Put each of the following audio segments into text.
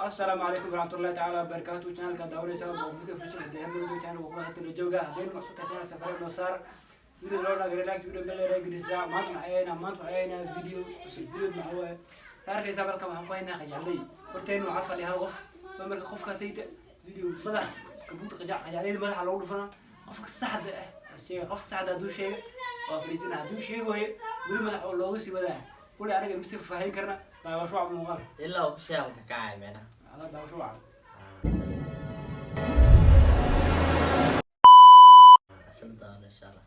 السلام عليكم ورحمة الله تعالى وبركاته. channel ka daawanaysa oo video fashion ee hadda channel ku qaadatay la jooga hadeen maqsuudka channel safar noo saar video loo naga relax video meel ay gudisa maanta ayna video cusub video ma huwa taarikaysa marka waxaan ku haynaa qajalay horteen waxa fadhiya hal qof soo marka qofka sayta video madax kabuut qajalay madaxa loo dhufana qofka saxda ah sheega qofka saxda haduu sheego waa fariisina haduu sheego wali madax oo looga sii wadaa kule aniga mise faahin karna daawasho aan muuqaal ilaa uu sheego ka kacay meena هذا داوشو عاد أسلم داون إن شاء الله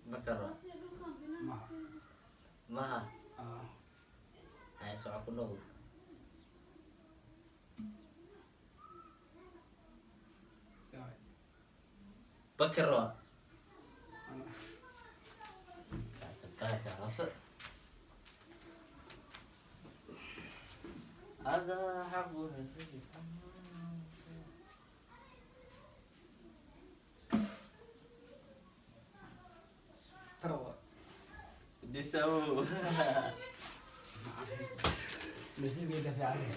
بكرة ما هاي سواء كله بكرة هذا حبه ترى بدي سووا نسيب يدفع عليه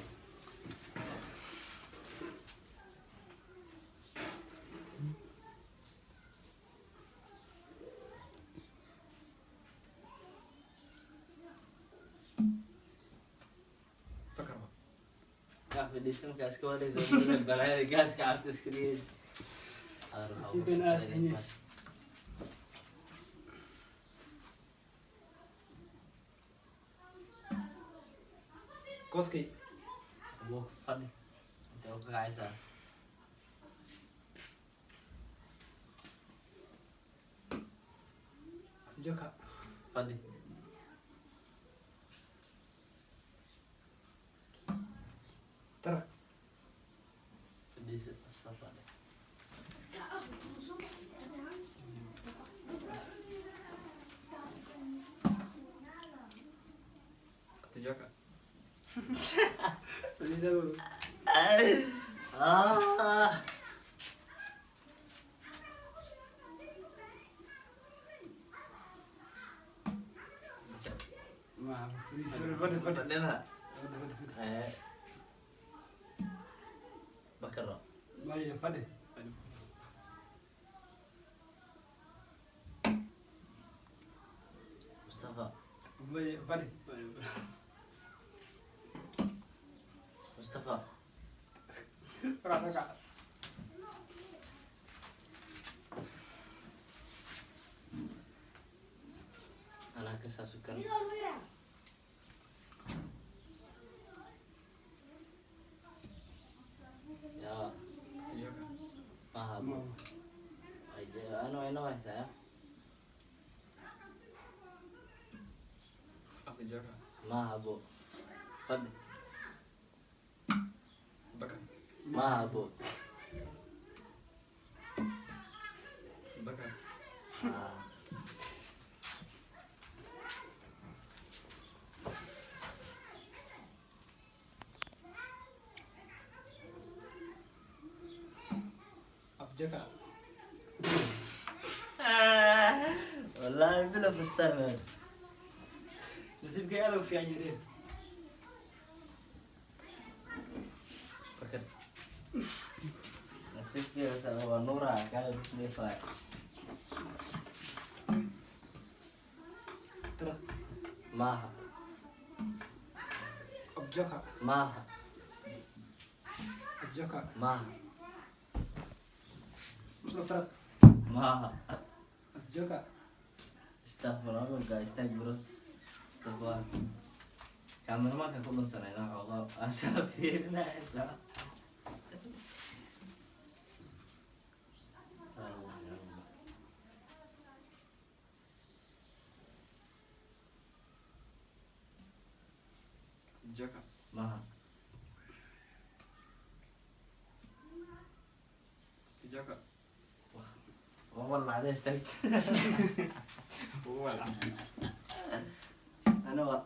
بدي اسمك اسكولي زي البلاي جاس كعبت سكرين نسيب الناس هنا كوسكي ابوك فني انت ابوك عايزها جوكا فني ترى بدي استغفر عليك جوكا بدي ما بدنا بكرة ما هي فدي مصطفى ما هي فدي مصطفى راسك أنا كسر سكر يا ما أنا وين saya aku jaga ما أبو فد بكر ما أبو بكر aku jaga والله بلا فستان نسيب كي أنا وفي عيني فكر نسيت كده هو نورا كان بسم الله ترى ماها أبجكا ماها أبجكا ماها مش ترى ماها أبجكا استغفر الله استغفر استغفر كاميرا ما كان كل سنة أنا والله أسافرنا إيش أبجكا ماها أبجكا والله عليه استك ولا أنا و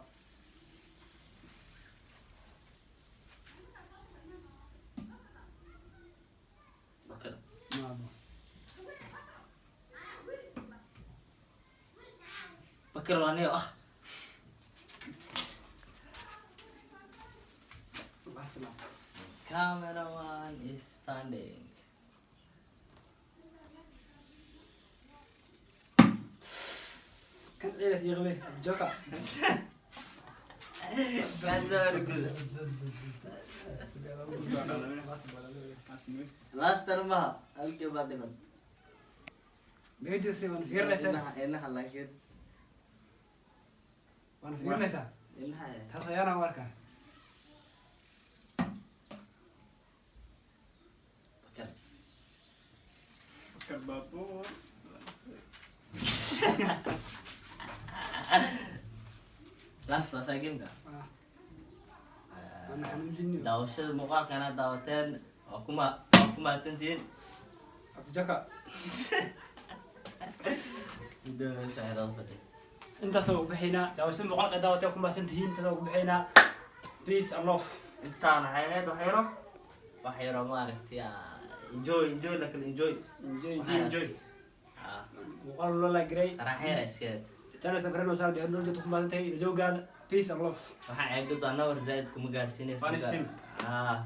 بكر ما بكر وأنا Cameraman is standing. كان إيه يغلي جوكا That's very good. Last term ba? Alki ba diba? بيجي سيون فيرنسا Enak lagi. وانا فيرنسا Enak ya. تصيانا وركا Pakai. Bukan babur. Last selesai game kah? انا حنجني Dausnya muka karena dauten. Aku mah cincin. ابو جوكا Udah saya dapat. انت سوق بحينا لو اسم بقول قداوة تكون بس انتهين تسوق بحينا بيس الله Entah nah ini tuh hero. Wah hero mah arti ya. Enjoy لكن enjoy. انجوي Ah, وقال له لا جري terakhir sih. انا سكرنا وصار دي انه تكون بس انتهي جو قال بيس الله Wah, aku tuh anak berzaid kumagar sini. Panis tim. Ah,